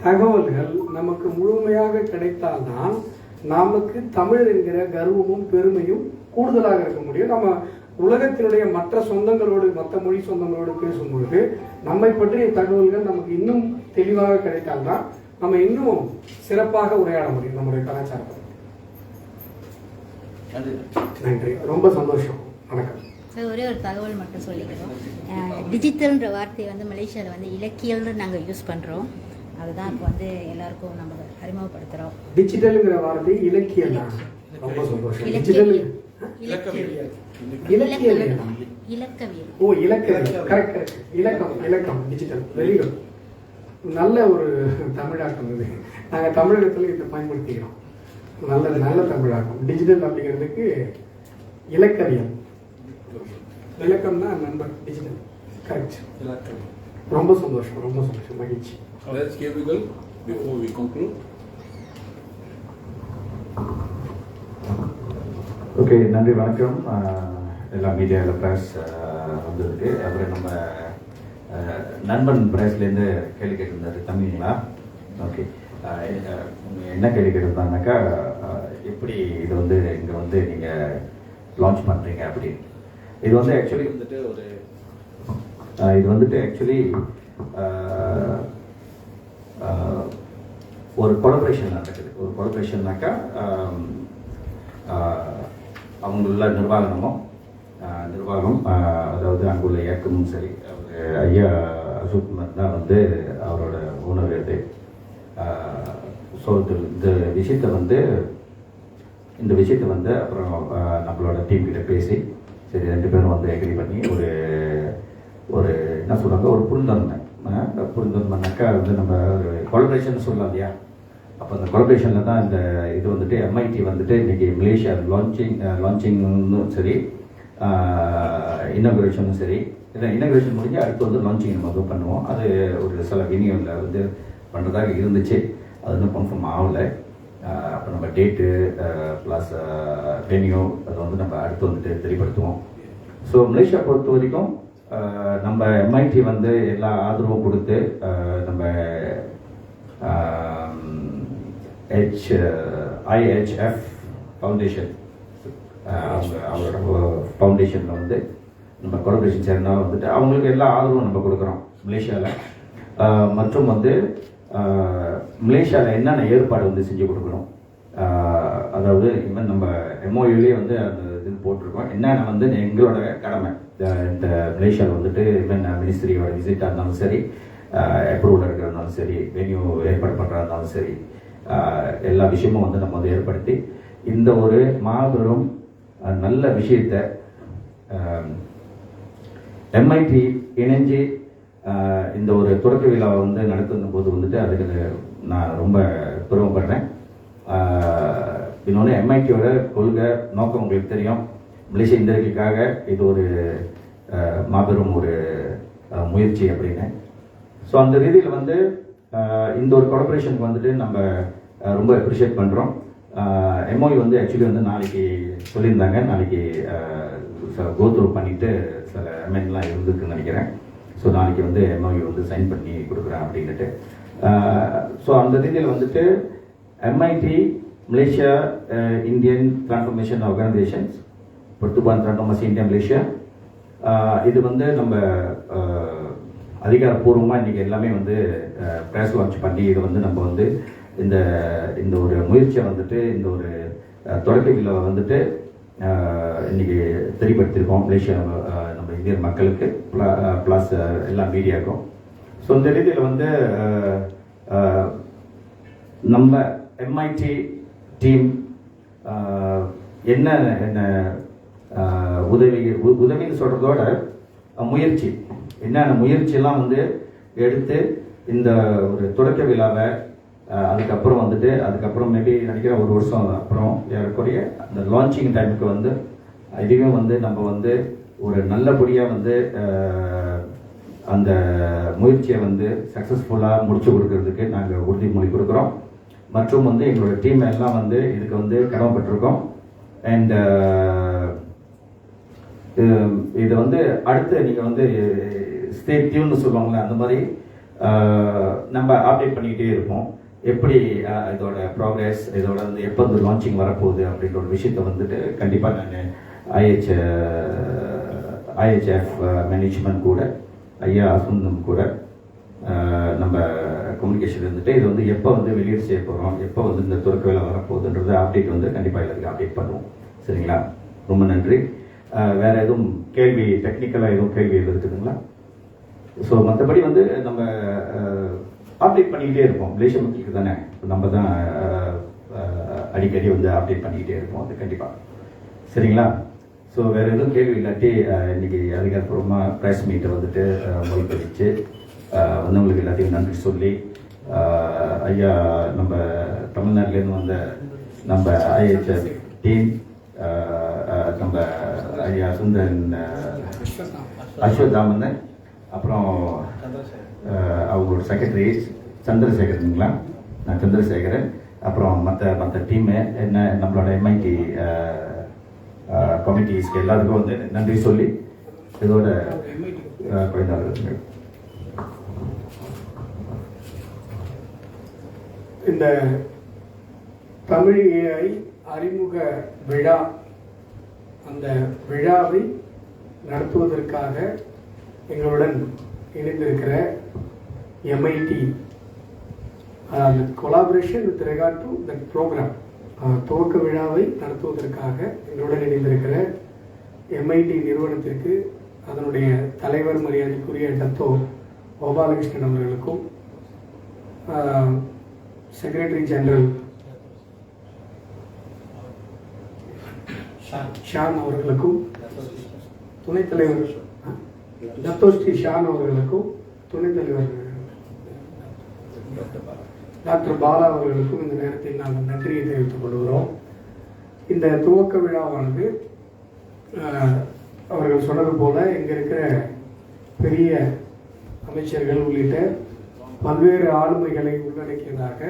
தகவல்கள் நமக்கு முழுமையாக கிடைத்தால்தான் நமக்கு தமிழ் என்கிற கர்வமும் பெருமையும் கூடுதலாக இருக்க முடியும். நம்ம உலகத்தினுடைய மற்ற சொந்தங்களோடு, மற்ற மொழி சொந்தங்களோடு பேசும்பொழுது நம்மை பற்றிய தகவல்கள் நமக்கு இன்னும் தெளிவாக கிடைத்தால்தான் நம்ம இன்னும் சிறப்பாக உரையாட முடியும் நம்முடைய கலாச்சாரத்தை. நன்றி, ரொம்ப சந்தோஷம். வணக்கம். ஒரே ஒரு தகவல் மட்டும் சொல்லிக்கிறோம். டிஜிட்டல்ன்ற வார்த்தையை வந்து மலேசியாவில் வந்து இலக்கியல்னு நாங்கள் யூஸ் பண்ணுறோம். அதுதான் இப்போ வந்து எல்லாருக்கும் நம்ம அறிமுகப்படுத்துகிறோம். டிஜிட்டலுங்கிற வார்த்தை இலக்கியம் தான். ரொம்ப சந்தோஷம். டிஜிட்டல் இலக்கியவியல். ஓ, இலக்கவியல். கரெக்ட். இலக்கம் டிஜிட்டல். Very good. நல்ல ஒரு தமிழாக்கம் இது. நாங்கள் தமிழகத்தில் இதை பயன்படுத்திக்கிறோம். நல்ல தமிழாக்கம். டிஜிட்டல் அப்படிங்கிறதுக்கு இலக்கவியல். இலக்கம் தான் நண்பர். டிஜிட்டல். கரெக்ட். ரொம்ப சந்தோஷம். மகிழ்ச்சி. That's capable. Before we conclude. Okay, நன்றி, வணக்கம். எல்லா மீடியாவில் ப்ரெஸ் வந்திருக்கு. அப்புறம் நம்ம நண்பன் ப்ரெஸ்லேருந்து கேள்வி கேட்டிருந்தாரு. தமிழ்ங்களா? ஓகே. என்ன கேள்வி கேட்டிருந்தாங்கனாக்கா, எப்படி இது வந்து இங்கே வந்து நீங்கள் லான்ச் பண்ணுறீங்க அப்படின்னு. இது வந்து ஆக்சுவலி ஒரு கொலபரேஷன் நடக்குது. ஒரு கொலபரேஷன்னாக்கா அவங்கள நிர்வாகம், அதாவது அங்குள்ள இயக்கமும் சரி, அவர் ஐயா அசோக் குமார் தான் வந்து அவரோட ஓனர் இது. ஸோ இந்த விஷயத்தை வந்து அப்புறம் நம்மளோட டீம் கிட்ட பேசி சரி 2 பேரும் வந்து எக்ரி பண்ணி ஒரு என்ன சொல்கிறாங்க, ஒரு புரிந்துணர்வுனாக்கா வந்து நம்ம ஒரு கொலபரேஷன் சொல்லலாம் இல்லையா. அப்போ அந்த கொலபரேஷனில் தான் இந்த இது வந்துட்டு MIT வந்துட்டு இன்றைக்கி மலேசியா லான்ச்சிங்கும் சரி, இனாகுரேஷனும் சரி. இனாகுரேஷன் முடிஞ்சு அடுத்து வந்து லான்ச்சிங் நம்ம வந்து பண்ணுவோம். அது ஒரு சில வினியோவில் வந்து பண்ணுறதாக இருந்துச்சு. அது இன்னும் கன்ஃபார்ம் ஆகலை. அப்போ நம்ம டேட்டு ப்ளஸ் வென்யூ அதை வந்து நம்ம அடுத்து வந்துட்டு தெளிவுபடுத்துவோம். ஸோ மலேசியா பொறுத்த வரைக்கும் நம்ம MIT வந்து எல்லா ஆதரவும் கொடுத்து நம்ம IHF ஃபவுண்டேஷன் அவரோட ஃபவுண்டேஷனில் வந்து நம்ம கொலபரேஷன் சேர்ந்தாலும் வந்துட்டு அவங்களுக்கு எல்லா ஆதரவும் நம்ம கொடுக்குறோம் மலேசியாவில். மற்றும் வந்து மலேசியாவில் என்னென்ன ஏற்பாடு வந்து செஞ்சு கொடுக்குறோம். அதாவது ஈவன் நம்ம MOUலேயே வந்து அந்த இது போட்டிருக்கோம். என்னென்ன வந்து எங்களோட கடமை இந்த மலேசியாவில் வந்துட்டு ஈவன் மினிஸ்ட்ரியோட விசிட்டாக இருந்தாலும் சரி, அப்ரூவல் இருக்கிறதாலும் சரி, வென்யூ ஏற்பாடு பண்ணுறதா இருந்தாலும் சரி, எல்லா விஷயமும் வந்து நம்ம வந்து ஏற்படுத்தி இந்த ஒரு மாபெரும் நல்ல விஷயத்தை MIT இணைஞ்சு இந்த ஒரு தொடக்க விழாவை வந்து நடத்தும் போது வந்துட்டு அதுக்கு நான் ரொம்ப பெருமைப்படுறேன். இன்னொன்று MITயோட கொள்கை நோக்கம் உங்களுக்கு தெரியும். மலேசிய இந்தியர்களுக்காக இது ஒரு மாபெரும் ஒரு முயற்சி அப்படின்னு. ஸோ அந்த ரீதியில் வந்து இந்த ஒரு கொலபரேஷனுக்கு வந்துட்டு நம்ம ரொம்ப அப்ரிஷியேட் பண்ணுறோம். MOU வந்து ஆக்சுவலி வந்து நாளைக்கு சொல்லியிருந்தாங்க. நாளைக்கு கோத்ரூ பண்ணிவிட்டு சில அமெண்ட்லாம் இருந்துக்குன்னு நினைக்கிறேன். ஸோ நாளைக்கு வந்து MOU வந்து சைன் பண்ணி கொடுக்குறேன் அப்படின்ட்டு. ஸோ அந்த ரீதியில் வந்துட்டு MIT Malaysia Indian transformation organisations பெர்tubuhan Transformasi India Malaysia இது வந்து நம்ம அதிகாரப்பூர்வமாக இன்றைக்கி எல்லாமே வந்து ப்ரெஸ் லான்ச் பண்ணி இது வந்து நம்ம வந்து இந்த ஒரு முயற்சியை வந்துட்டு இந்த ஒரு தொடக்க விழாவை வந்துட்டு இன்றைக்கி தெரியப்படுத்தியிருக்கோம் மலேசியா நம்ம இந்தியன் மக்களுக்கு ப்ளஸ் எல்லா மீடியாவுக்கும். ஸோ இந்த ரீதியில் வந்து நம்ம MIT டீம் என்ன உதவின்னு சொல்கிறதோட முயற்சி என்னென்ன முயற்சியெல்லாம் வந்து எடுத்து இந்த ஒரு தொடக்க விழாவை அதுக்கப்புறம் மேபி நினைக்கிறேன் 1 வருஷம் அப்புறம் ஏறக்கூடிய அந்த லான்ச்சிங் டைமுக்கு வந்து இதுவும் வந்து நம்ம வந்து ஒரு நல்லபடியாக வந்து அந்த முயற்சியை வந்து சக்ஸஸ்ஃபுல்லாக முடிச்சு கொடுக்கறதுக்கு நாங்கள் உறுதிமொழி கொடுக்குறோம். மற்றும் வந்து எங்களோட டீம் எல்லாம் வந்து இதுக்கு வந்து கடமைப்பட்டிருக்கோம். அண்ட் இதை வந்து அடுத்து நீங்கள் வந்து ஸ்டே டியூன்னு சொல்லுவாங்களே அந்த மாதிரி நம்ம அப்டேட் பண்ணிக்கிட்டே இருப்போம். எப்படி இதோட ப்ராக்ரஸ், இதோட வந்து எப்போ வந்து லான்ச்சிங் வரப்போகுது அப்படின்ற ஒரு விஷயத்தை வந்துட்டு கண்டிப்பாக நான் IHF மேனேஜ்மெண்ட் கூட ஐயா அசுந்தம் கூட நம்ம கம்யூனிகேஷன் இருந்துட்டு இது வந்து எப்போ வந்து வெளியீடு செய்ய போகிறோம், எப்போ வந்து இந்த துறக்க வேலை வரப்போகுதுன்றது அப்டேட் வந்து கண்டிப்பாக எல்லாத்துக்கும் அப்டேட் பண்ணுவோம். சரிங்களா? ரொம்ப நன்றி. வேறு எதுவும் கேள்வி, டெக்னிக்கலாக எதுவும் கேள்வி இருக்குதுங்களா? ஸோ மற்றபடி வந்து நம்ம அப்டேட் பண்ணிக்கிட்டே இருப்போம். மலேசிய மக்களுக்கு தானே நம்ம தான் அடிக்கடி வந்து அப்டேட் பண்ணிக்கிட்டே இருப்போம். அது கண்டிப்பாக சரிங்களா. ஸோ வேறு எதுவும் கேள்வி இல்லாட்டி இன்னைக்கு அதிகாரப்பூர்வமாக ப்ரெஸ் மீட்டை வந்துட்டு மொழிபெயர்த்து வந்தவங்களுக்கு எல்லாத்தையும் நன்றி சொல்லி ஐயா நம்ம தமிழ்நாட்டிலேருந்து வந்த நம்ம ஐஹெச்எஃப் டீம் நம்ம ஐயா சுந்தரன் அஸ்வத்தாமன் அப்புறம் அவங்களோட செக்ரட்டரி சந்திரசேகரனுங்களா, நான் சந்திரசேகரன், அப்புறம் மற்ற டீமு என்ன நம்மளோட எம்ஐடி கமிட்டிஸ்க்கு எல்லாருக்கும் வந்து நன்றி சொல்லி இதோட குறைந்தார்கள். இந்த தமிழ் ஏஐ அறிமுக விழா, அந்த விழாவை நடத்துவதற்காக எங்களுடன் இணைந்திருக்கிற MIT collaboration with regard to that program துவக்க விழாவை நடத்துவதற்காக எங்களுடன் இணைந்திருக்கிற எம்ஐடி நிறுவனத்திற்கு அதனுடைய தலைவர் மரியாதைக்குரிய டத்தோ கோபாலகிருஷ்ணன் அவர்களுக்கும் செக்ரட்டரி ஜெனரல் ஷான் அவர்களுக்கும் துணைத் தலைவர் தத்தோஸ்ரீ ஷான் அவர்களுக்கும் துணைத் தலைவர் டாக்டர் பாலா அவர்களுக்கும் இந்த நேரத்தில் நாங்கள் நன்றியை தெரிவித்துக் கொள்கிறோம். இந்த துவக்க விழாவானது அவர்கள் சொன்னது போல இங்கே இருக்கிற பெரிய அமைச்சர்கள் உள்ளிட்ட பல்வேறு ஆளுமைகளை உள்ளடக்கியதாக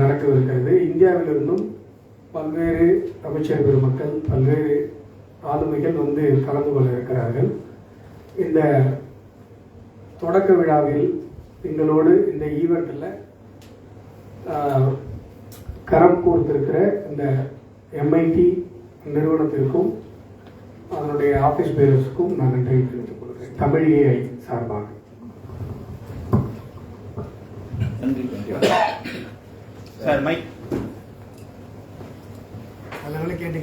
நடக்கவிருக்கிறது. இந்தியாவிலிருந்தும் பல்வேறு அமைச்சர் பெருமக்கள், பல்வேறு ஆளுமைகள் வந்து கலந்து கொள்ள இருக்கிறார்கள். இந்த தொடக்க விழாவில் எங்களோடு இந்த ஈவெண்ட்டில் கரம் கோர்த்திருக்கிற இந்த எம்ஐடி நிறுவனத்திற்கும் அதனுடைய ஆஃபீஸ் பேரர்ஸுக்கும் நான் நன்றி தெரிவித்துக் கொள்கிறேன் தமிழ் ஏஐ சார்பாக. சார் மைக் அதனால கேட்டீங்க.